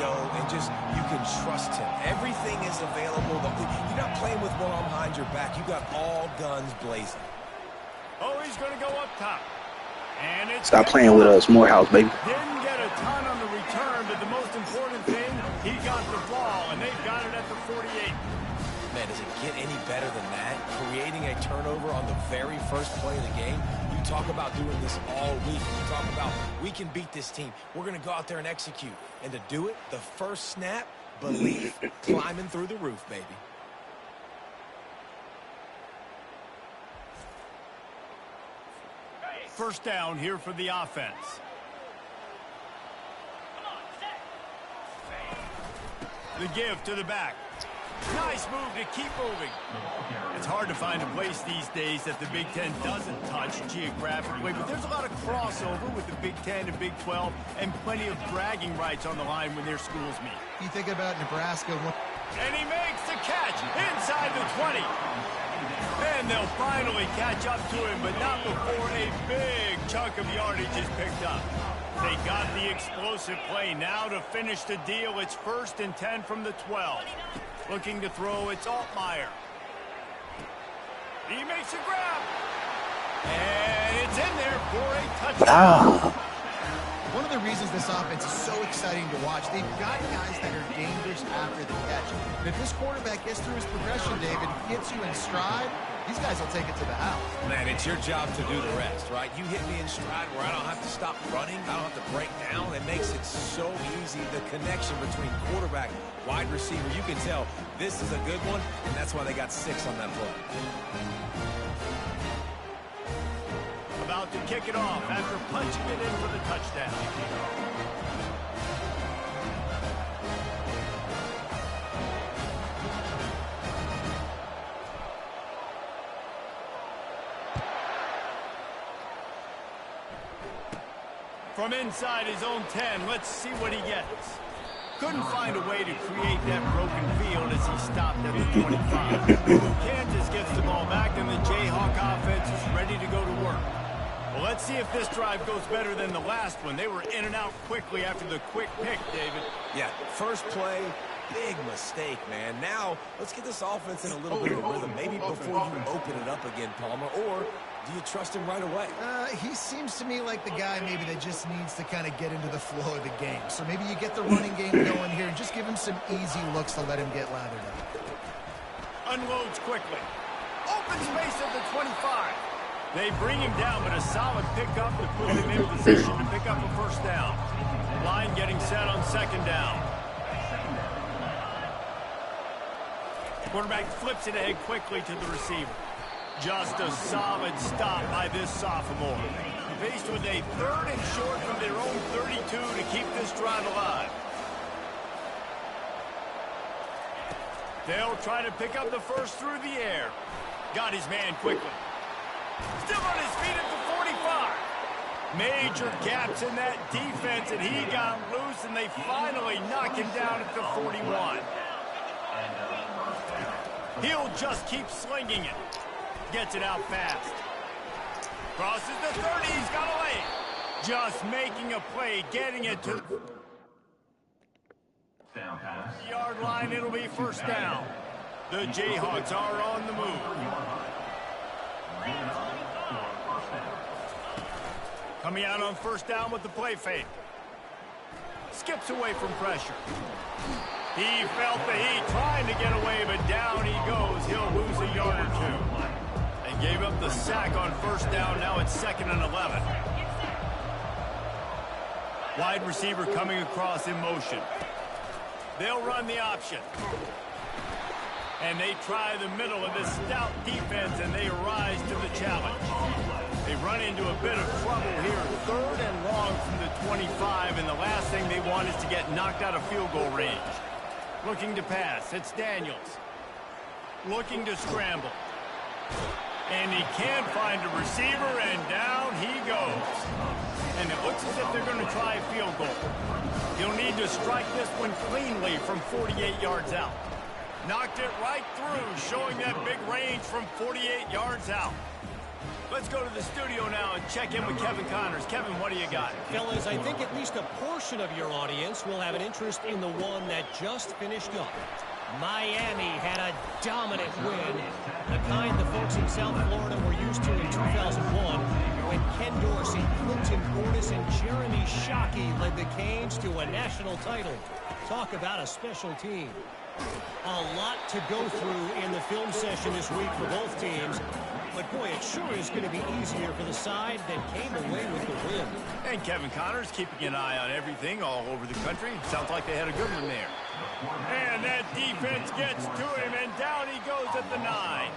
go and you can trust him. Everything is available. You're not playing with one arm behind your back. You got all guns blazing. Oh, he's going to go up top. And it's Stop playing with us, Morehouse, baby. Didn't get a ton on the return, but the most important thing, he got the ball, and they've got it at the 48. Man, does it get any better than that? Creating a turnover on the very first play of the game. You talk about doing this all week. You talk about, we can beat this team. We're going to go out there and execute. And to do it, the first snap, belief, climbing through the roof, baby. First down here for the offense. The give to the back. Nice move to keep moving. It's hard to find a place these days that the Big Ten doesn't touch geographically, but there's a lot of crossover with the Big Ten and Big 12 and plenty of bragging rights on the line when their schools meet. You think about Nebraska. And he makes the catch inside the 20. And they'll finally catch up to him, but not before a big chunk of yardage is picked up. They got the explosive play. Now to finish the deal, it's 1st and 10 from the 12. Looking to throw, it's Altmaier. He makes a grab. And it's in there for a touchdown. One of the reasons this offense is so exciting to watch, they've got guys that are dangerous after the catch. And if this quarterback gets through his progression, David, gets you in stride, these guys will take it to the house. Man, it's your job to do the rest, right? You hit me in stride where I don't have to stop running. I don't have to break down. It makes it so easy. The connection between quarterback, wide receiver, you can tell this is a good one, and that's why they got 6 on that play. About to kick it off after punching it in for the touchdown. From inside his own 10, let's see what he gets. Couldn't find a way to create that broken field as he stopped at the 25. Kansas gets the ball back, and the Jayhawk offense is ready to go to work. Well, let's see if this drive goes better than the last one. They were in and out quickly after the quick pick, David. Yeah, first play, big mistake, man. Now, let's get this offense in a little bit of a rhythm. Maybe before you open it up again, Palmer, or do you trust him right away? He seems to me like the guy maybe that just needs to kind of get into the flow of the game. So maybe you get the running game going here and just give him some easy looks to let him get lathered up. Unloads quickly. Open space at the 25. They bring him down, but a solid pickup to put him in position to pick up a first down. Line getting set on 2nd down. Quarterback flips it ahead quickly to the receiver. Just a solid stop by this sophomore. Faced with a 3rd and short from their own 32 to keep this drive alive. They'll try to pick up the first through the air. Got his man quickly. Still on his feet at the 45. Major gaps in that defense, and he got loose, and they finally knock him down at the 41. He'll just keep slinging it. Gets it out fast. Crosses the 30. He's got a lane. Just making a play, getting it to the yard line. It'll be first down. The Jayhawks are on the move. Coming out on first down with the play fake. Skips away from pressure. He felt the heat trying to get away, but down he goes. He'll lose a yard or 2. They gave up the sack on first down. Now it's 2nd and 11. Wide receiver coming across in motion. They'll run the option. And they try the middle of this stout defense, and they rise to the challenge. They run into a bit of trouble here. 3rd and long from the 25, and the last thing they want is to get knocked out of field goal range. Looking to pass. It's Daniels. Looking to scramble. And he can't find a receiver, and down he goes. And it looks as if they're going to try a field goal. He'll need to strike this one cleanly from 48 yards out. Knocked it right through, showing that big range from 48 yards out. Let's go to the studio now and check in with Kevin Connors. Kevin, what do you got? Fellas, I think at least a portion of your audience will have an interest in the one that just finished up. Miami had a dominant win, the kind the folks in South Florida were used to in 2001 when Ken Dorsey, Clinton Portis, and Jeremy Shockey led the Canes to a national title. Talk about a special team. A lot to go through in the film session this week for both teams. But, boy, it sure is going to be easier for the side that came away with the win. And Kevin Connors keeping an eye on everything all over the country. Sounds like they had a good one there. And that defense gets to him, and down he goes at the 9.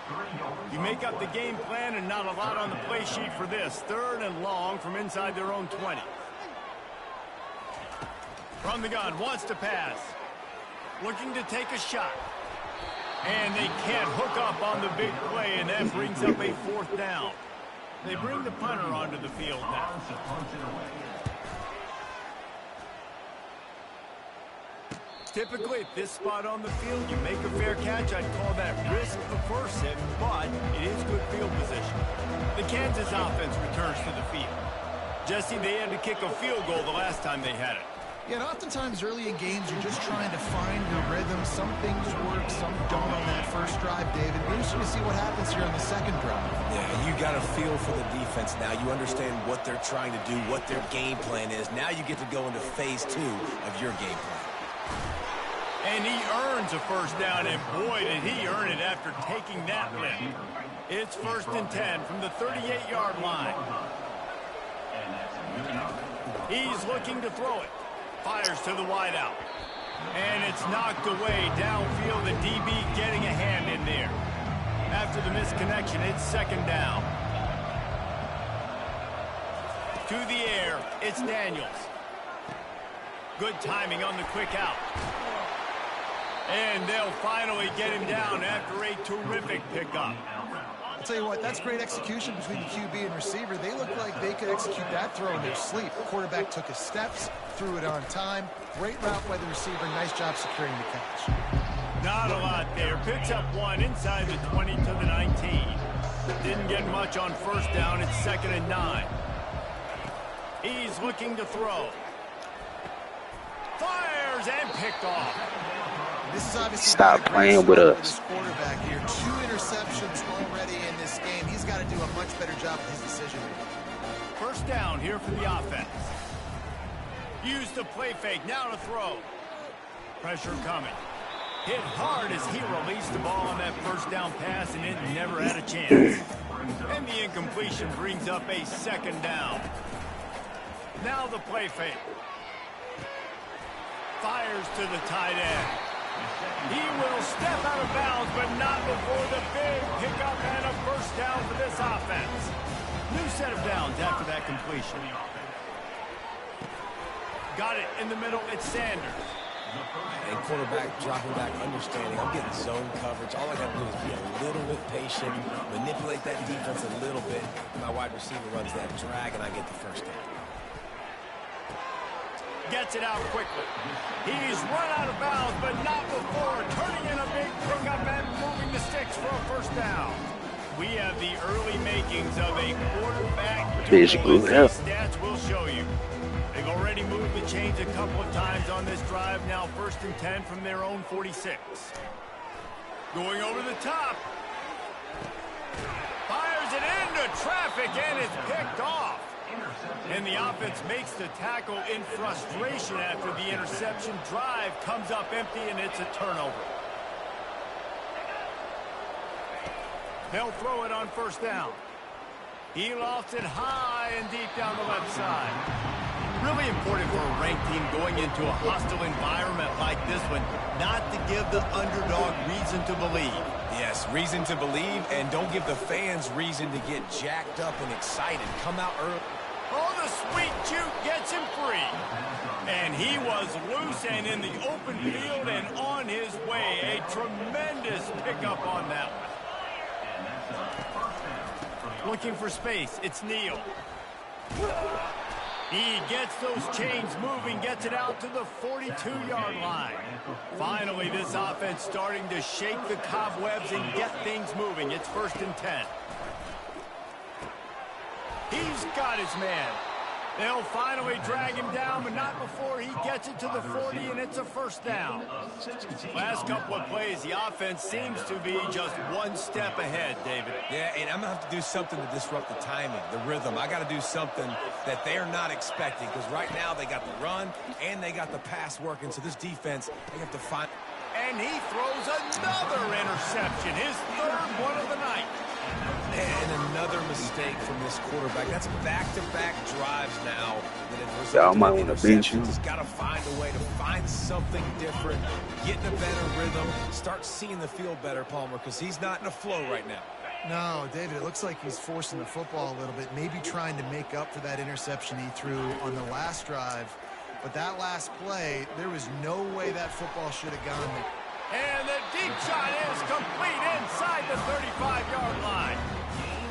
You make up the game plan and not a lot on the play sheet for this. 3rd and long from inside their own 20. From the gun, wants to pass. Looking to take a shot. And they can't hook up on the big play, and that brings up a 4th down. They bring the punter onto the field now. Typically, at this spot on the field, you make a fair catch. I'd call that risk aversive, but it is good field position. The Kansas offense returns to the field. Jesse, they had to kick a field goal the last time they had it. Yeah, and oftentimes early in games, you're just trying to find your rhythm. Some things work, some don't on that first drive, David. Be interesting to see what happens here on the second drive. Yeah, you got a feel for the defense now. You understand what they're trying to do, what their game plan is. Now you get to go into phase 2 of your game plan. And he earns a 1st down, and boy, did he earn it after taking that lift. It's 1st and 10 from the 38-yard line. He's looking to throw it. Fires to the wideout. And it's knocked away downfield. The DB getting a hand in there. After the misconnection, it's 2nd down. To the air, it's Daniels. Good timing on the quick out. And they'll finally get him down after a terrific pickup. I'll tell you what, that's great execution between the QB and receiver. They look like they could execute that throw in their sleep. The quarterback took his steps, threw it on time. Great route by the receiver. Nice job securing the catch. Not a lot there. Picks up 1 inside the 20 to the 19. Didn't get much on 1st down. It's 2nd and 9. He's looking to throw. Fires and picked off. This is obviously stop playing with us. Quarterback here, 2 interceptions already in this game. He's got to do a much better job with his decision making. 1st down here for the offense. Use the play fake, now to throw. Pressure coming. Hit hard as he released the ball on that 1st down pass, and it never had a chance. And the incompletion brings up a 2nd down. Now the play fake. Fires to the tight end. He will step out of bounds, but not before the big pickup and a 1st down for this offense. New set of downs after that completion. Got it in the middle. It's Sanders. And quarterback dropping back, understanding I'm getting zone coverage. All I got to do is be a little bit patient, manipulate that defense a little bit. My wide receiver runs that drag, and I get the 1st down. Gets it out quickly. He's run out of bounds, but not before turning in a big pickup and moving the sticks for a 1st down. We have the early makings of a quarterback duel, as these stats will show you. They've already moved the chains a couple of times on this drive. Now 1st and 10 from their own 46. Going over the top. Fires it into traffic, and it's picked off. And the offense makes the tackle in frustration after the interception. Drive comes up empty, and it's a turnover. They'll throw it on 1st down. He lofts it high and deep down the left side. Really important for a ranked team going into a hostile environment like this one, not to give the underdog reason to believe. Yes, reason to believe, and don't give the fans reason to get jacked up and excited. Come out early. Oh, the sweet juke gets him free. And he was loose and in the open field and on his way. A tremendous pickup on that one. Looking for space. It's Neal. He gets those chains moving, gets it out to the 42-yard line. Finally, this offense starting to shake the cobwebs and get things moving. It's 1st and 10. He's got his man. They'll finally drag him down, but not before he gets it to the 40, and it's a first down. Last couple of plays, the offense seems to be just one step ahead, David. Yeah, and I'm going to have to do something to disrupt the timing, the rhythm. I got to do something that they're not expecting, because right now they got the run and they got the pass working. So this defense, they have to find. And he throws another interception, his third one of the night. And another mistake from this quarterback. That's back-to-back drives now. Yeah, I might want to bench you. He's got to find a way to find something different, get in a better rhythm, start seeing the field better, Palmer, because he's not in a flow right now. No, David, it looks like he's forcing the football a little bit, maybe trying to make up for that interception he threw on the last drive. But that last play, there was no way that football should have gone there. And the deep shot is complete inside the 35-yard line.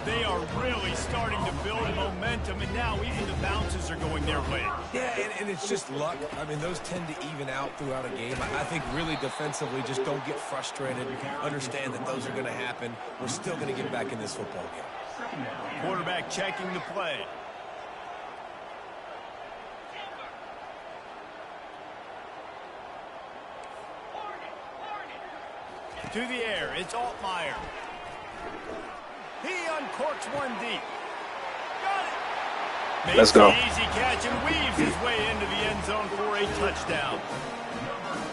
They are really starting to build momentum, and now even the bounces are going their way. Yeah, and it's just luck. I mean, those tend to even out throughout a game. I think really defensively, just don't get frustrated. Understand that those are going to happen. We're still going to get back in this football game. Quarterback checking the play. To the air, it's Altmaier. He uncorks one deep. Got it. Makes Let's go. an easy catch and weaves his way into the end zone for a touchdown.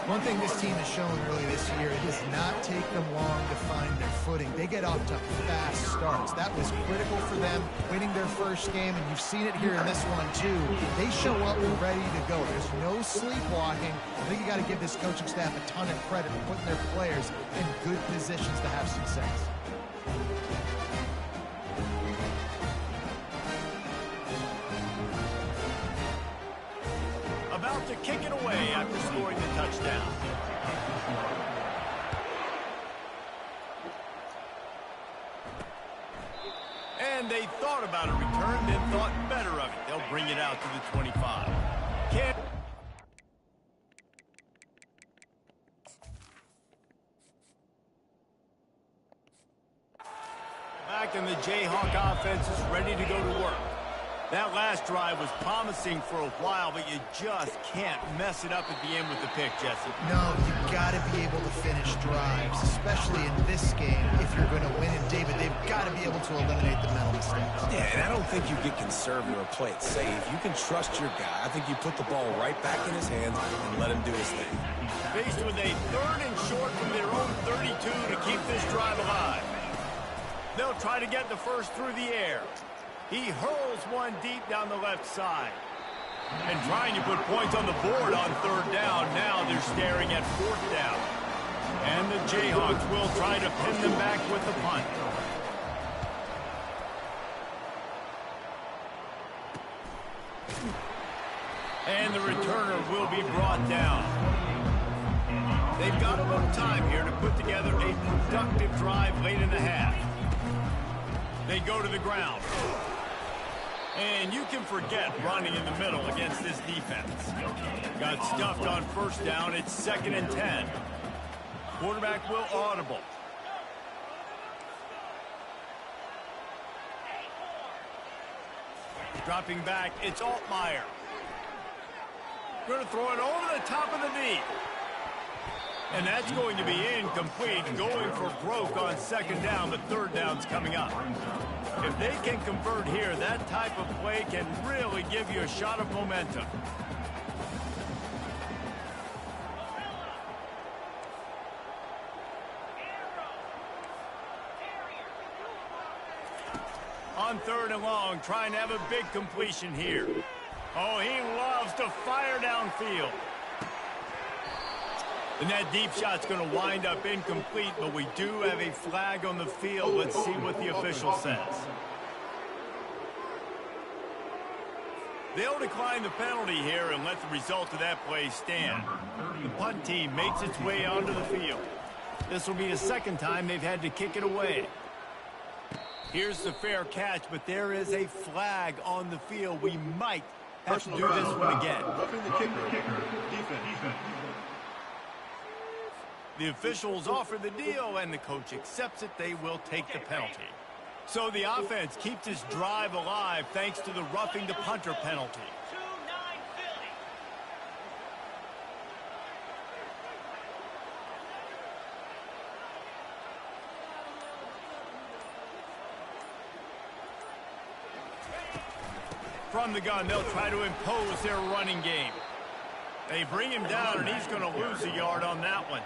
One thing this team has shown early this year, it does not take them long to find their footing. They get off to fast starts. That was critical for them, winning their first game, and you've seen it here in this one too. They show up ready to go. There's no sleepwalking. I think you got to give this coaching staff a ton of credit for putting their players in good positions to have success. About to kick it away after scoring the touchdown. And they thought about a return, then thought better of it. They'll bring it out to the 25. Back in the Jayhawk offense is ready to go to work. That last drive was promising for a while, but you just can't mess it up at the end with the pick, Jesse. No, you've got to be able to finish drives, especially in this game. If you're going to win, and David, they've got to be able to eliminate the mental mistakes. Yeah, and I don't think you get conservative or play it safe. You can trust your guy. I think you put the ball right back in his hands and let him do his thing. Faced with a third and short from their own 32 to keep this drive alive. They'll try to get the first through the air. He hurls one deep down the left side. And trying to put points on the board on third down. Now they're staring at fourth down. And the Jayhawks will try to pin them back with the punt. And the returner will be brought down. They've got a little time here to put together a productive drive late in the half. They go to the ground. And you can forget running in the middle against this defense. Got stuffed on first down. It's 2nd and 10. Quarterback will audible. Dropping back, it's Altmaier. Going to throw it over the top of the knee. And that's going to be incomplete. Going for broke on 2nd down, but 3rd down's coming up. If they can convert here, that type of play can really give you a shot of momentum. On 3rd and long, trying to have a big completion here. Oh, he loves to fire downfield. And that deep shot's going to wind up incomplete, but we do have a flag on the field. Let's see what the official says. They'll decline the penalty here and let the result of that play stand. The punt team makes its way onto the field. This will be the 2nd time they've had to kick it away. Here's the fair catch, but there is a flag on the field. We might have to do this one again. The officials offer the deal, and the coach accepts it. They will take the penalty. So the offense keeps this drive alive thanks to the roughing the punter penalty. From the gun, they'll try to impose their running game. They bring him down, and he's going to lose a yard on that one.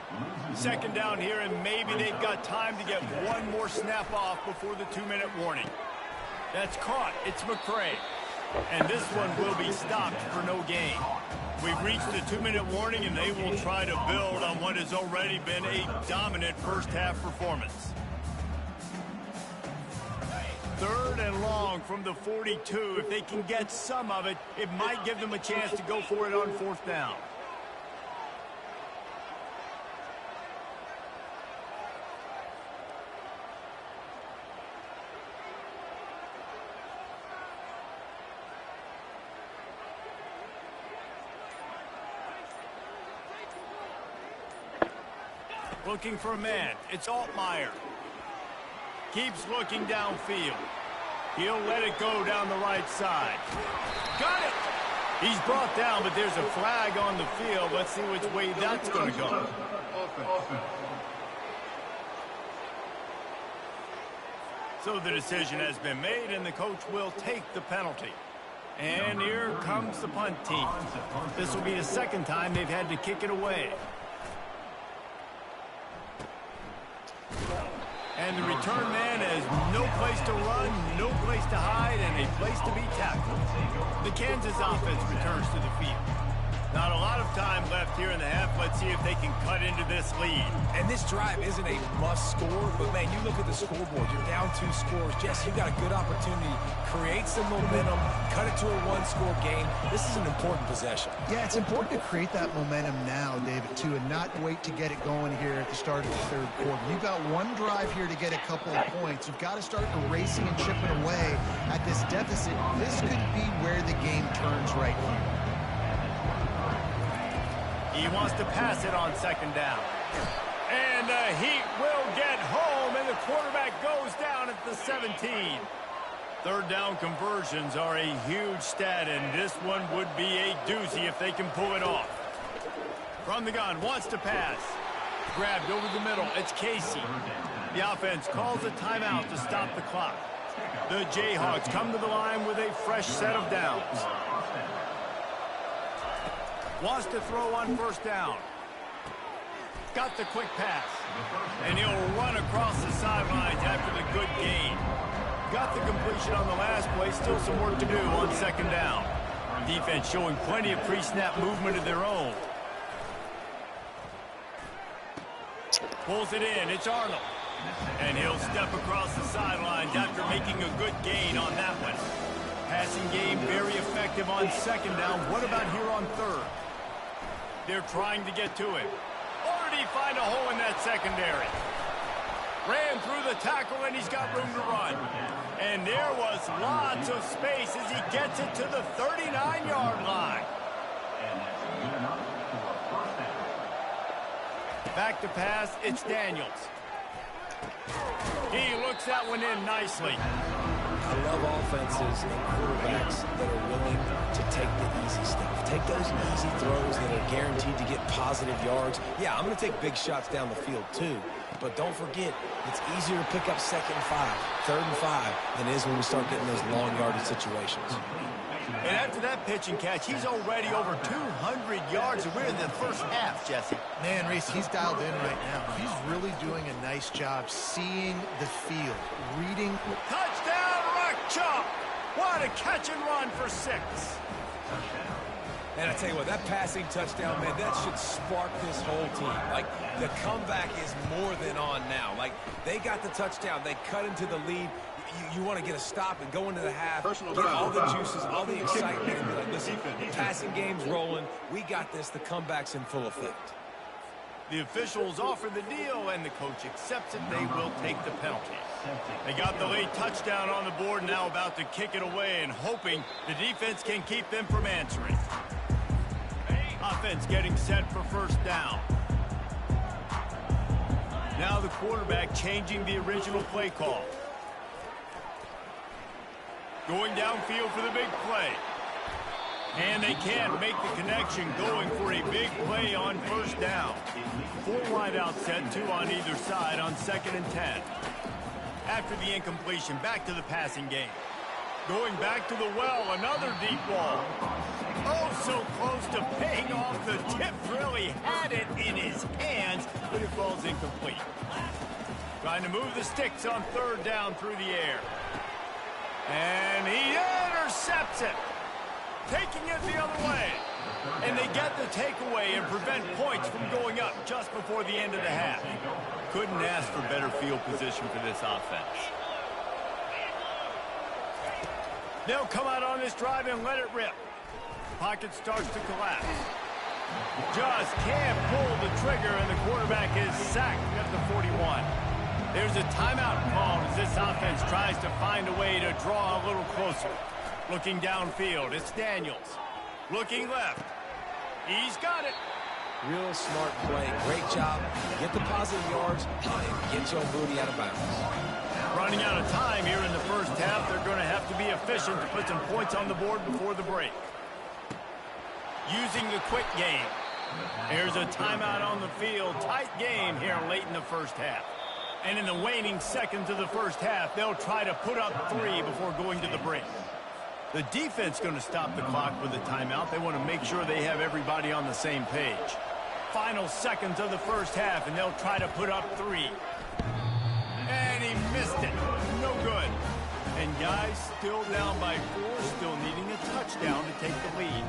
Second down here, and maybe they've got time to get one more snap off before the 2-minute warning. That's caught. It's McCray. And this one will be stopped for no gain. We've reached the 2-minute warning, and they will try to build on what has already been a dominant first-half performance. 3rd and long from the 42. If they can get some of it, it might give them a chance to go for it on 4th down. Looking for a man. It's Altmaier. Keeps looking downfield. He'll let it go down the right side. Got it! He's brought down, but there's a flag on the field. Let's see which way that's going to go. So the decision has been made, and the coach will take the penalty. And here comes the punt team. This will be the second time they've had to kick it away. And the return man has no place to run, no place to hide, and a place to be tackled. The Kansas offense returns to the field. Not a lot of time left here in the half. Let's see if they can cut into this lead. And this drive isn't a must score, but, man, you look at the scoreboard. You're down 2 scores. Jesse, you got a good opportunity. Create some momentum. Cut it to a 1-score game. This is an important possession. Yeah, it's important to create that momentum now, David, too, and not wait to get it going here at the start of the 3rd quarter. You've got one drive here to get a couple of points. You've got to start erasing and chipping away at this deficit. This could be where the game turns right here. He wants to pass it on 2nd down. And the Heat will get home, and the quarterback goes down at the 17. 3rd down conversions are a huge stat, and this one would be a doozy if they can pull it off. From the gun, wants to pass. Grabbed over the middle. It's Casey. The offense calls a timeout to stop the clock. The Jayhawks come to the line with a fresh set of downs. Wants to throw on 1st down. Got the quick pass. And he'll run across the sidelines after the good gain. Got the completion on the last play. Still some work to do on 2nd down. Defense showing plenty of pre-snap movement of their own. Pulls it in. It's Arnold. And he'll step across the sidelines after making a good gain on that one. Passing game very effective on 2nd down. What about here on 3rd? They're trying to get to it. Or did he find a hole in that secondary? Ran through the tackle, and he's got room to run. And there was lots of space as he gets it to the 39-yard line. Back to pass, it's Daniels. He looks that one in nicely. I love offenses and quarterbacks that are willing to take the easy stuff. Take those easy throws that are guaranteed to get positive yards. Yeah, I'm going to take big shots down the field too. But don't forget, it's easier to pick up 2nd and 5, 3rd and 5 than it is when we start getting those long yardage situations. And after that pitch and catch, he's already over 200 yards, and we're in the first half, Jesse. Man, Reese, he's dialed in right now. He's really doing a nice job seeing the field, reading. Touchdown, Rockchalk! What a catch and run for 6. And I tell you what, that passing touchdown, man, that should spark this whole team. Like, the comeback is more than on now. Like, they got the touchdown. They cut into the lead. You want to get a stop and go into the half, get all the juices, all the excitement, and be like, listen, passing game's rolling. We got this. The comeback's in full effect. The officials offer the deal, and the coach accepts it. They will take the penalty. They got the late touchdown on the board, now about to kick it away and hoping the defense can keep them from answering. Offense getting set for 1st down. Now the quarterback changing the original play call. Going downfield for the big play. And they can't make the connection, going for a big play on first down. 4 wide out set, 2 on either side on 2nd and 10. After the incompletion, back to the passing game. Going back to the well, another deep ball. Oh, so close to paying off. The tip really had it in his hands, but it falls incomplete. Trying to move the sticks on 3rd down through the air. And he intercepts it. Taking it the other way. And they get the takeaway and prevent points from going up just before the end of the half. Couldn't ask for better field position for this offense. They'll come out on this drive and let it rip. Pocket starts to collapse. Just can't pull the trigger, and the quarterback is sacked at the 41. There's a timeout called as this offense tries to find a way to draw a little closer. Looking downfield, it's Daniels. Looking left. He's got it. Real smart play. Great job. Get the positive yards and get Joe Moody out of bounds. Running out of time here in the first half. They're going to have to be efficient to put some points on the board before the break. Using the quick game. Here's a timeout on the field. Tight game here late in the first half. And in the waning seconds of the first half, they'll try to put up 3 before going to the break. The defense going to stop the clock with a timeout. They want to make sure they have everybody on the same page. Final seconds of the first half, and they'll try to put up 3. And he missed it. No good. And guys, still down by 4, still needing a touchdown to take the lead.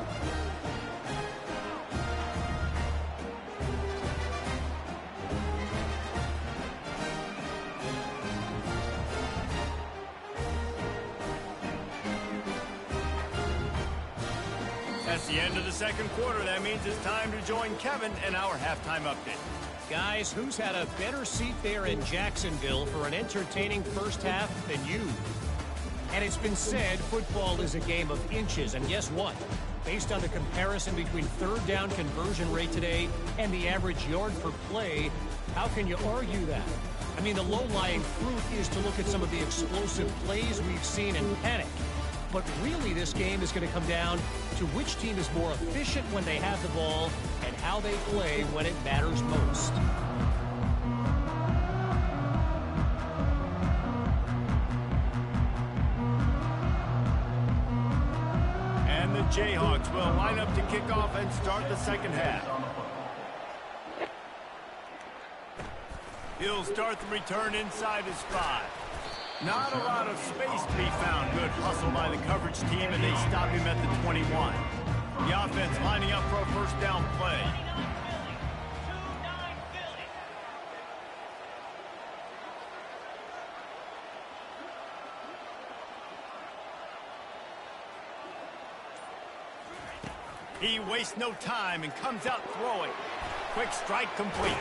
That's the end of the second quarter. That means it's time to join Kevin and our halftime update. Guys, who's had a better seat there in Jacksonville for an entertaining first half than you? And it's been said football is a game of inches. And guess what? Based on the comparison between 3rd down conversion rate today and the average yard per play, how can you argue that? I mean, the low-lying fruit is to look at some of the explosive plays we've seen in panic. But really, this game is going to come down to which team is more efficient when they have the ball and how they play when it matters most. And the Jayhawks will line up to kick off and start the second half. He'll start the return inside his 5. Not a lot of space to be found. Good hustle by the coverage team, and they stop him at the 21. The offense lining up for a first down play. He wastes no time and comes out throwing. Quick strike complete.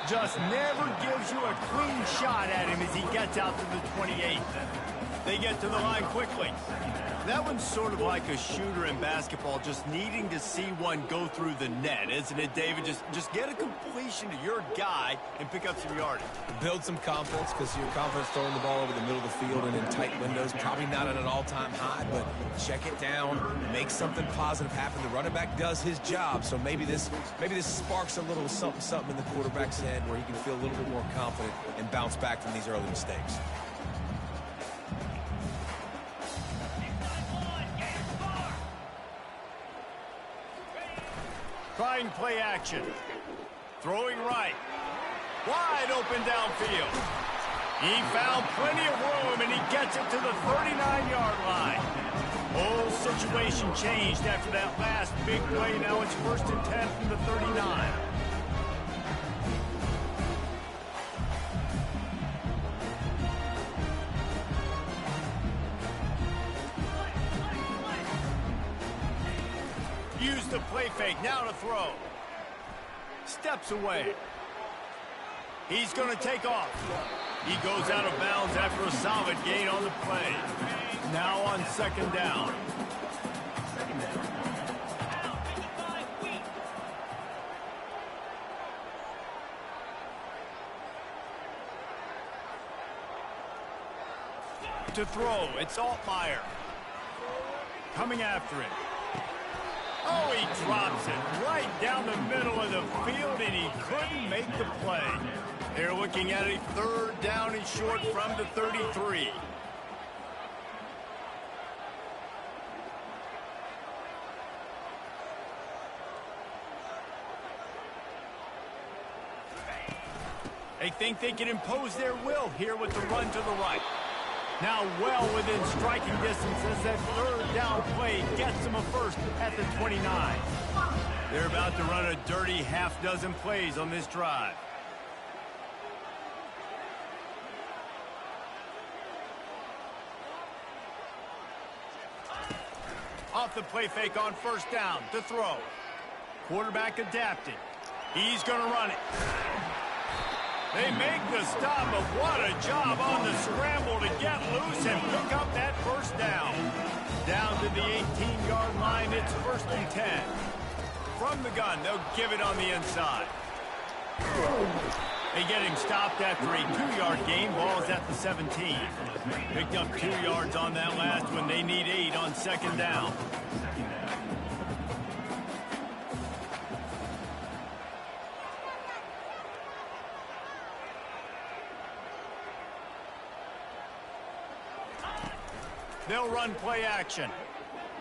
Just never gives you a clean shot at him as he gets out to the 28. They get to the line quickly. That one's sort of like a shooter in basketball, just needing to see one go through the net, isn't it, David? Just get a completion to your guy and pick up some yardage. Build some confidence, because your confidence throwing the ball over the middle of the field and in tight windows, probably not at an all-time high, but check it down, make something positive happen. The running back does his job, so maybe this sparks a little something in the quarterback's head where he can feel a little bit more confident and bounce back from these early mistakes. Trying play action. Throwing right. Wide open downfield. He found plenty of room, and he gets it to the 39-yard line. Whole situation changed after that last big play. Now it's 1st and 10 from the 39. Use the play fake, now to throw. Steps away. He's going to take off. He goes out of bounds after a solid gain on the play. Now on 2nd down. to throw. It's Altmaier. Coming after him. Oh, he drops it right down the middle of the field, and he couldn't make the play. They're looking at a 3rd down and short from the 33. They think they can impose their will here with the run to the right. Now well within striking distance as that 3rd down play gets them a first at the 29. They're about to run a dirty half-dozen plays on this drive. Off the play fake on 1st down to throw. Quarterback adapting. He's going to run it. They make the stop, but what a job on the scramble to get loose and pick up that 1st down. Down to the 18-yard line, it's 1st and 10. From the gun, they'll give it on the inside. They get him stopped after a 2-yard gain. Ball's at the 17. Picked up 2 yards on that last one. They need 8 on 2nd down. They'll run play action.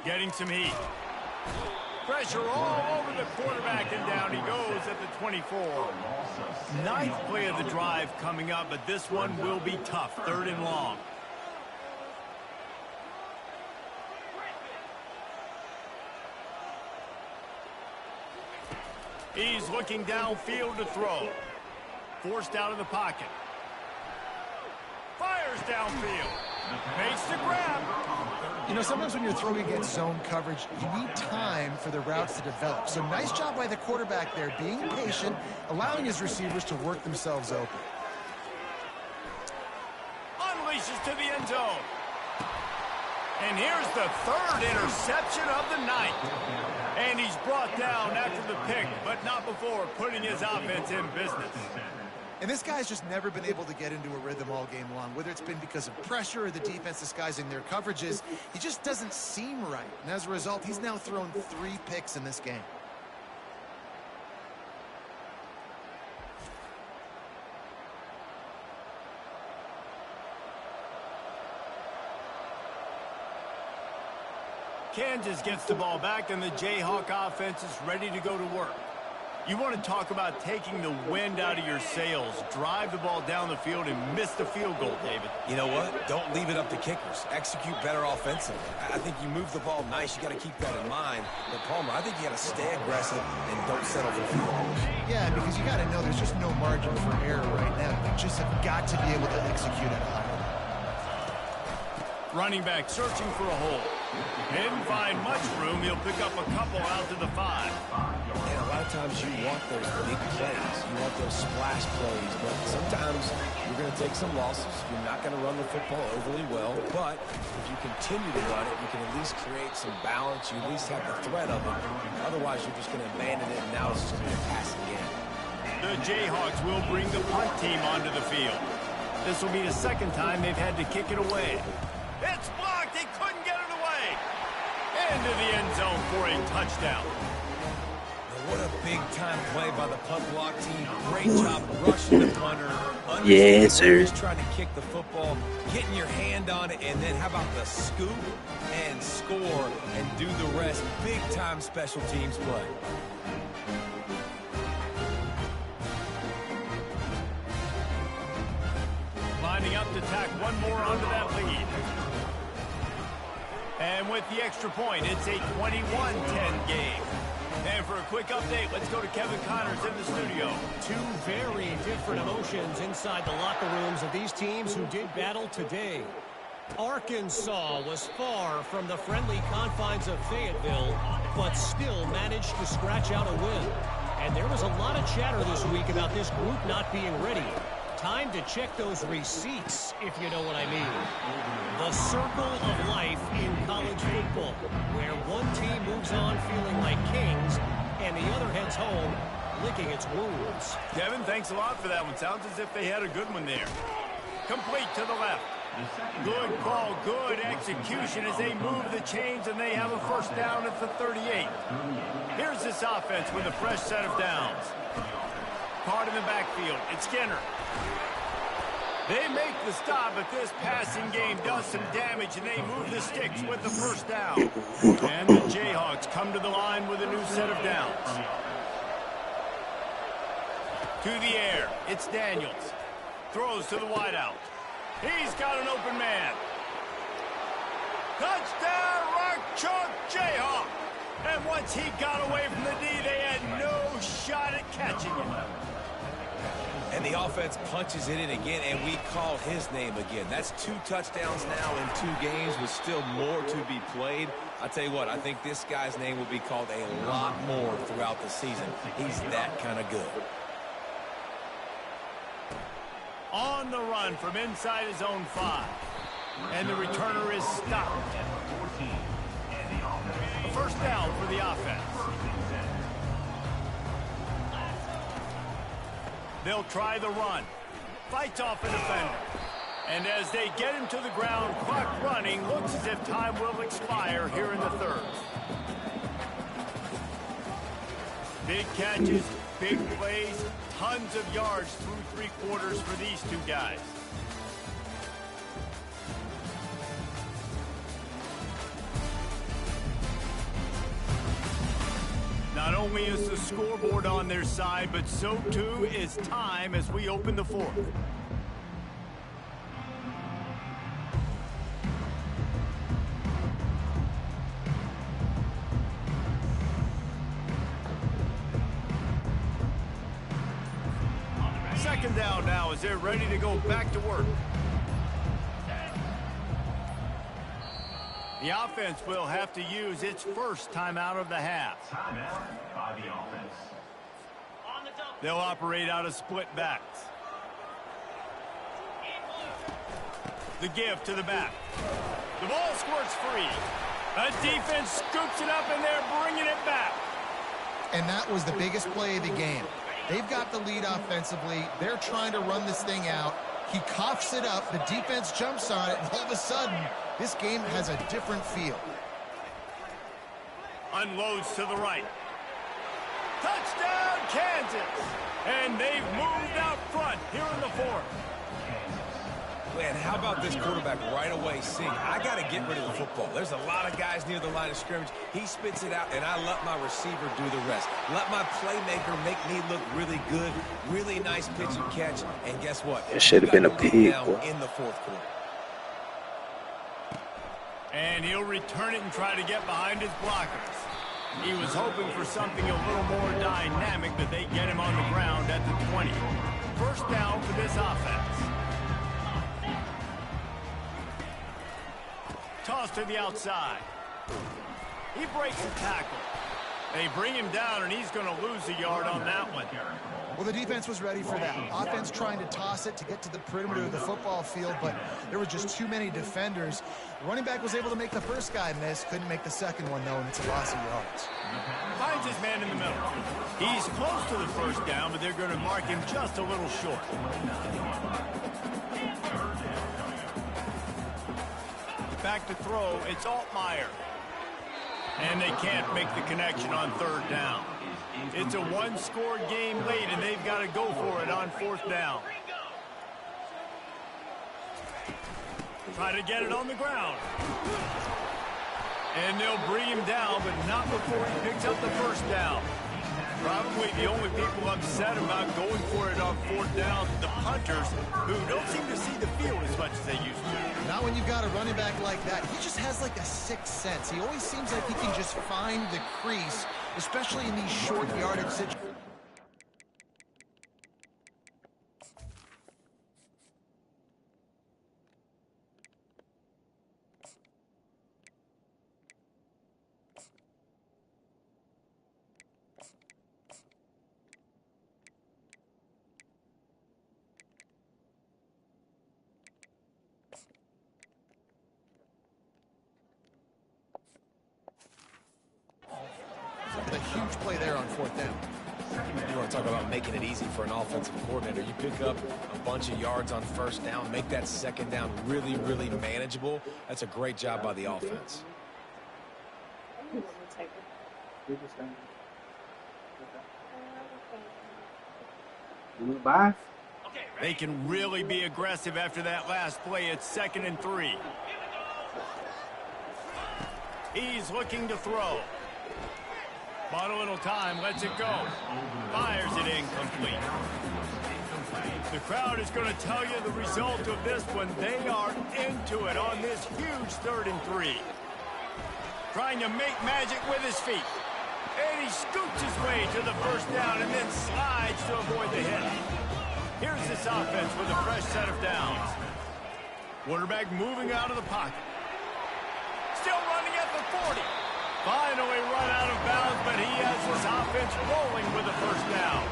Getting some heat. Pressure all over the quarterback, and down he goes at the 24. 9th play of the drive coming up, but this one will be tough. 3rd and long. He's looking downfield to throw. Forced out of the pocket. Fires downfield. Makes the grab. You know, sometimes when you're throwing against zone coverage, you need time for the routes to develop. So nice job by the quarterback there, being patient, allowing his receivers to work themselves open. Unleashes to the end zone. And here's the 3rd interception of the night. And he's brought down after the pick, but not before putting his offense in business. And this guy's just never been able to get into a rhythm all game long, whether it's been because of pressure or the defense disguising their coverages. He just doesn't seem right. And as a result, he's now thrown 3 picks in this game. Kansas gets the ball back, and the Jayhawk offense is ready to go to work. You want to talk about taking the wind out of your sails. Drive the ball down the field and miss the field goal, David. You know what? Don't leave it up to kickers. Execute better offensively. I think you move the ball nice. You got to keep that in mind. But, Palmer, I think you got to stay aggressive and don't settle for field goals. Yeah, because you got to know there's just no margin for error right now. You just have got to be able to execute at a high level. Running back searching for a hole. Didn't find much room. He'll pick up a couple out to the 5. And a lot of times you want those big plays. You want those splash plays. But sometimes you're going to take some losses. You're not going to run the football overly well. But if you continue to run it, you can at least create some balance. You at least have the threat of it. Otherwise, you're just going to abandon it, and now it's just going to be a passing game. The Jayhawks will bring the punt team onto the field. This will be the 2nd time they've had to kick it away. It's blocked. He couldn't get it away. Into the end zone for a touchdown. What a big-time play by the punt block team. Great job rushing the punter. Yes, sir. Just trying to kick the football, getting your hand on it, and then how about the scoop and score and do the rest. Big-time special teams play. Lining up to tack one more onto that lead. And with the extra point, it's a 21-10 game. And for a quick update, let's go to Kevin Connors in the studio. 2 very different emotions inside the locker rooms of these teams who did battle today. Arkansas was far from the friendly confines of Fayetteville, but still managed to scratch out a win. And there was a lot of chatter this week about this group not being ready. Time to check those receipts, if you know what I mean. The circle of life in college football, where one team moves on feeling like kings, and the other heads home licking its wounds. Kevin, thanks a lot for that one. Sounds as if they had a good one there. Complete to the left. Good call, good execution as they move the chains and they have a first down at the 38. Here's this offense with a fresh set of downs. Card in the backfield. It's Skinner. They make the stop, but this passing game does some damage, and they move the sticks with the first down. And the Jayhawks come to the line with a new set of downs. To the air. It's Daniels. Throws to the wideout. He's got an open man. Touchdown, Rock Chalk Jayhawk. And once he got away from the D, they had no shot at catching him. And the offense punches it in again, and we call his name again. That's 2 touchdowns now in 2 games with still more to be played. I tell you what, I think this guy's name will be called a lot more throughout the season. He's that kind of good. On the run from inside his own 5. And the returner is stopped. A first down for the offense. They'll try the run. Fights off a defender. And as they get him to the ground, clock running, looks as if time will expire here in the 3rd. Big catches, big plays, tons of yards through 3 quarters for these 2 guys. Not only is the scoreboard on their side, but so too is time as we open the 4th. Second down now as they're ready to go back to work. The offense will have to use its first timeout of the half. Timeout by the offense. They'll operate out of split backs. The give to the back. The ball squirts free. The defense scoops it up and they're bringing it back. And that was the biggest play of the game. They've got the lead offensively. They're trying to run this thing out. He coughs it up. The defense jumps on it. And all of a sudden, this game has a different feel. Unloads to the right. Touchdown, Kansas! And they've moved out front here in the 4th. Man, how about this quarterback right away seeing, I got to get rid of the football. There's a lot of guys near the line of scrimmage. He spits it out, and I let my receiver do the rest. Let my playmaker make me look really good. Really nice pitch and catch. And guess what? It should have been a pig. In the 4th quarter. And he'll return it and try to get behind his blockers. He was hoping for something a little more dynamic, but they get him on the ground at the 20. First down for this offense. Toss to the outside. He breaks the tackle. They bring him down, and he's going to lose a yard on that one. Well, the defense was ready for that. Offense trying to toss it to get to the perimeter of the football field, but there were just too many defenders. The running back was able to make the first guy miss, couldn't make the second one, though, and it's a loss of yards. Finds his man in the middle. He's close to the first down, but they're going to mark him just a little short. Back to throw, it's Altmaier. And they can't make the connection on 3rd down. It's a 1-score game late, and they've got to go for it on 4th down. Try to get it on the ground. And they'll bring him down, but not before he picks up the first down. Probably the only people upset about going for it on 4th down, the punters, who don't seem to see the field as much as they used to. Not when you've got a running back like that. He just has like a sixth sense. He always seems like he can just find the crease, especially in these short yardage situations. A huge play there on 4th down. You want to talk about making it easy for an offensive coordinator. You pick up a bunch of yards on first down, make that second down really, really manageable. That's a great job by the offense. Bye. They can really be aggressive after that last play. It's 2nd and 3. He's looking to throw. Bought a little time, lets it go. Fires it incomplete. The crowd is going to tell you the result of this one. They are into it on this huge 3rd and 3. Trying to make magic with his feet. And he scoots his way to the first down and then slides to avoid the hit. Here's this offense with a fresh set of downs. Quarterback moving out of the pocket. Still running at the 40. Finally run out of bounds, but he has his offense rolling with a first down.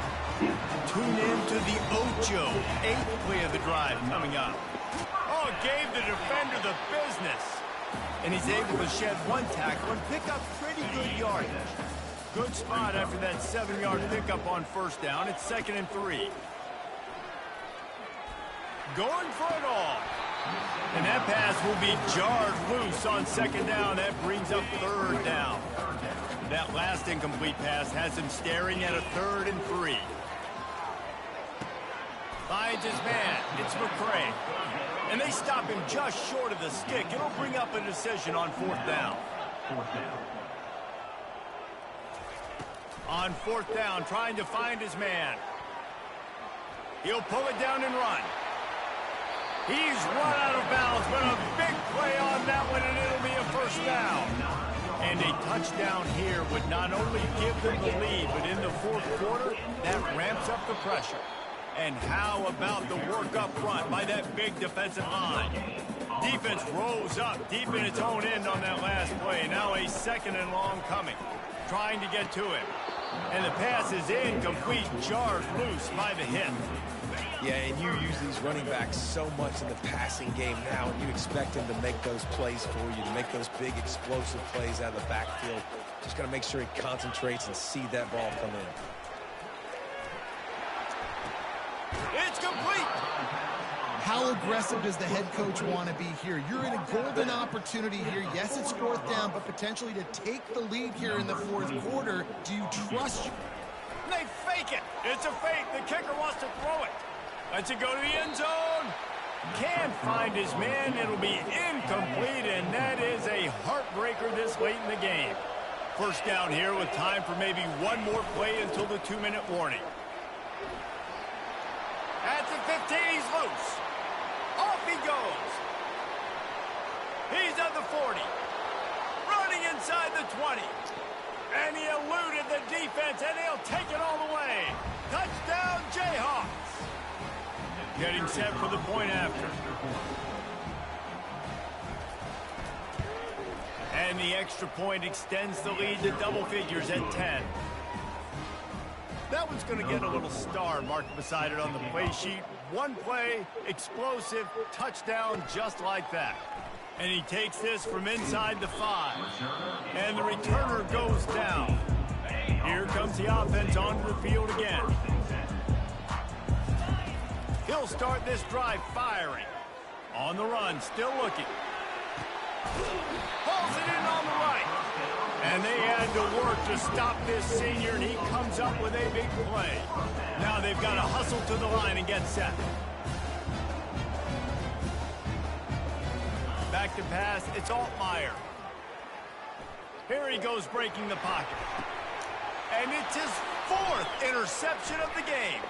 Tune in to the Ocho. 8th play of the drive coming up. Oh, gave the defender the business. And he's able to shed 1 tackle and pick up pretty good yardage. Good spot after that 7-yard pickup on first down. It's 2nd and 3. Going for it all. And that pass will be jarred loose on 2nd down. That brings up 3rd down. That last incomplete pass has him staring at a 3rd and 3. Finds his man. It's McCray. And they stop him just short of the stick. It'll bring up a decision on 4th down. On 4th down, trying to find his man. He'll pull it down and run. He's run out of bounds, but a big play on that one, and it'll be a first down. And a touchdown here would not only give them the lead, but in the 4th quarter, that ramps up the pressure. And how about the work up front by that big defensive line? Defense rose up deep in its own end on that last play. Now a 2nd and long coming, trying to get to him. And the pass is incomplete, jarred loose by the hit. Yeah, and you use these running backs so much in the passing game now, and you expect them to make those plays for you, to make those big explosive plays out of the backfield. Just got to make sure he concentrates and see that ball come in. It's complete. How aggressive does the head coach want to be here? You're in a golden opportunity here. Yes, it's 4th down, but potentially to take the lead here in the 4th quarter. Do you trust? They fake it. It's a fake. The kicker wants to throw it. Lets it go to the end zone. Can't find his man. It'll be incomplete, and that is a heartbreaker this late in the game. First down here with time for maybe one more play until the 2-minute warning. At the 15, he's loose. Off he goes. He's at the 40. Running inside the 20. And he eluded the defense, and he'll take it all the way. Touchdown, Jayhawks. Getting set for the point after. And the extra point extends the lead to double figures at 10. That one's going to get a little star marked beside it on the play sheet. One play, explosive, touchdown just like that. And he takes this from inside the 5. And the returner goes down. Here comes the offense onto the field again. He'll start this drive firing. On the run, still looking. Pulls it in on the right. And they had to work to stop this senior, and he comes up with a big play. Now they've got to hustle to the line and get set. Back to pass, it's Altmaier. Here he goes breaking the pocket. And it's his 4th interception of the game.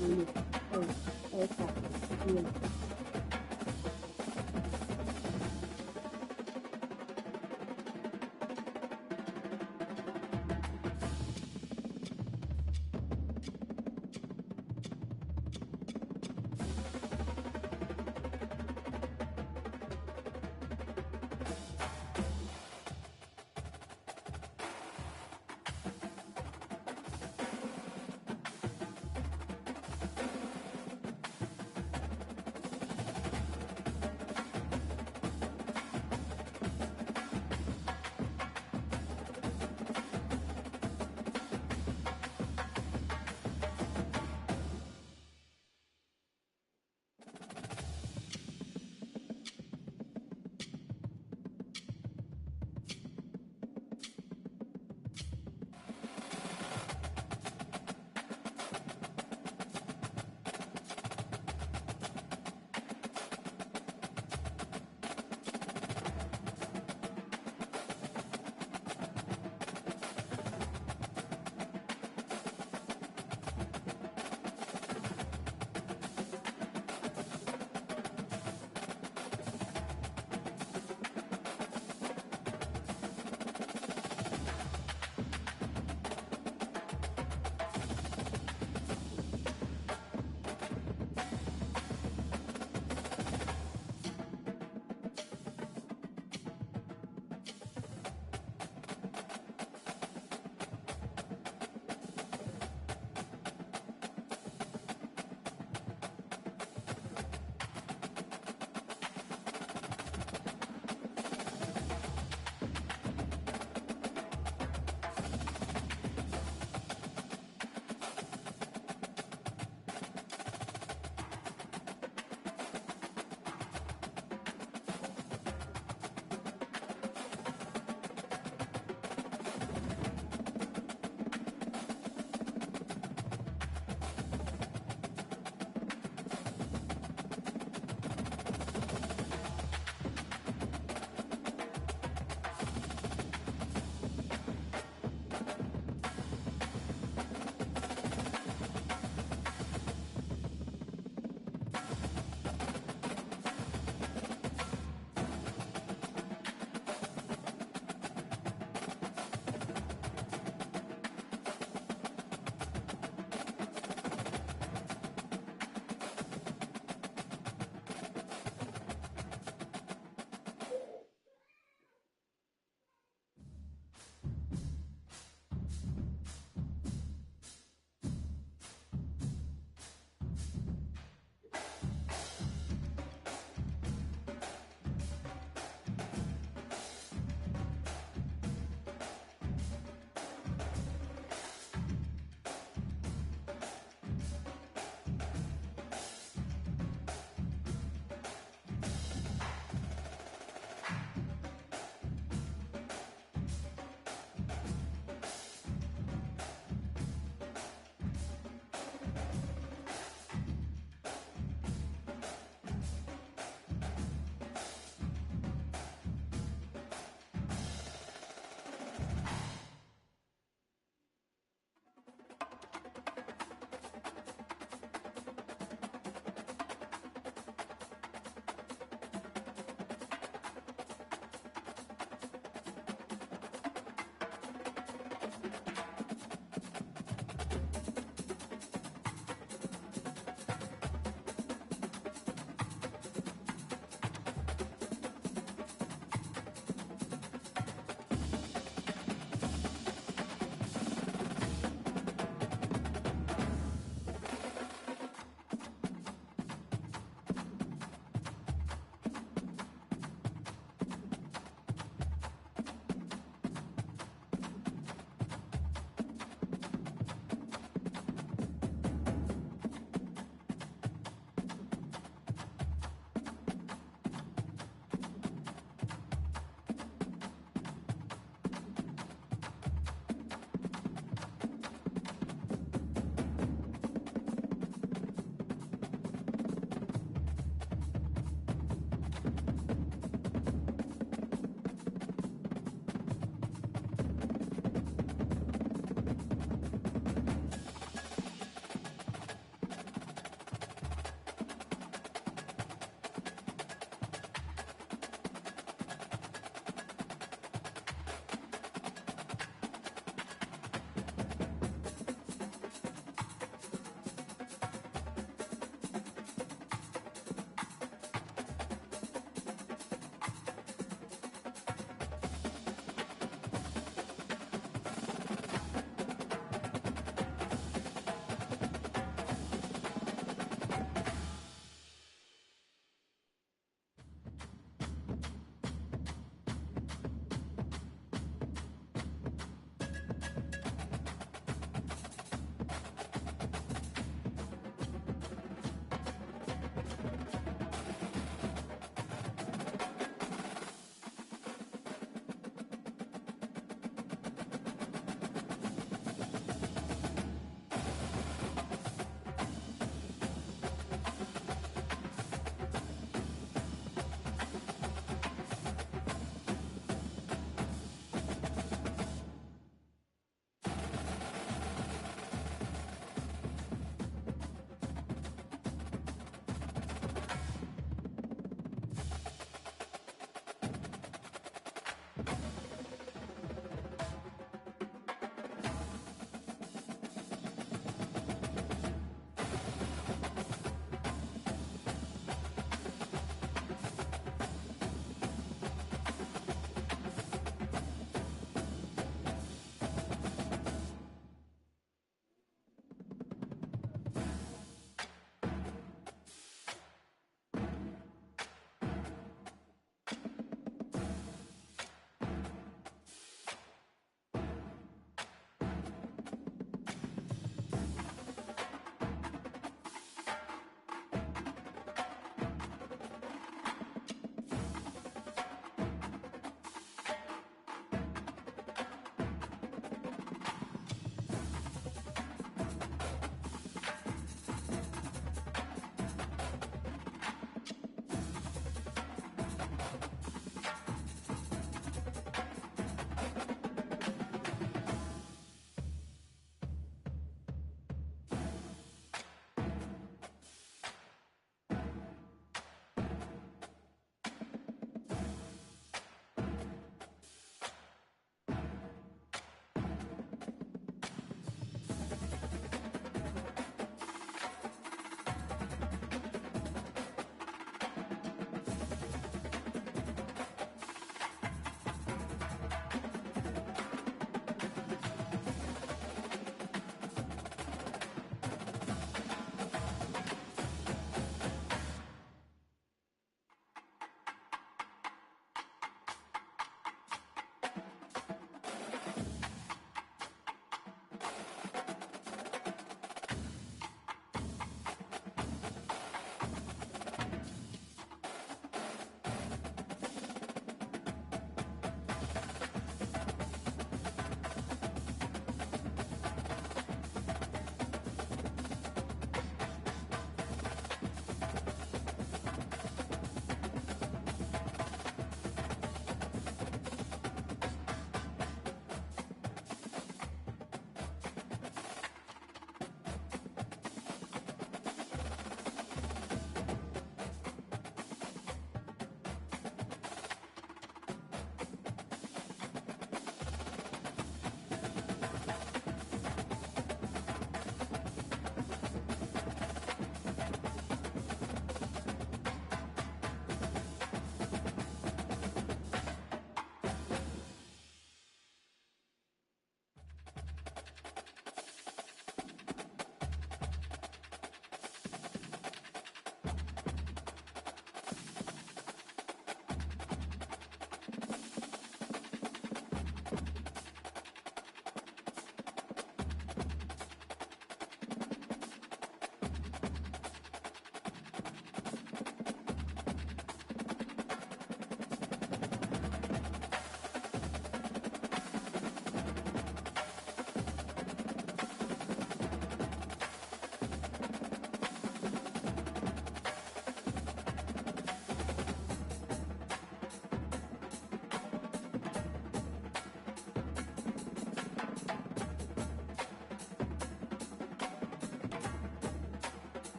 unit 4 aircraft here.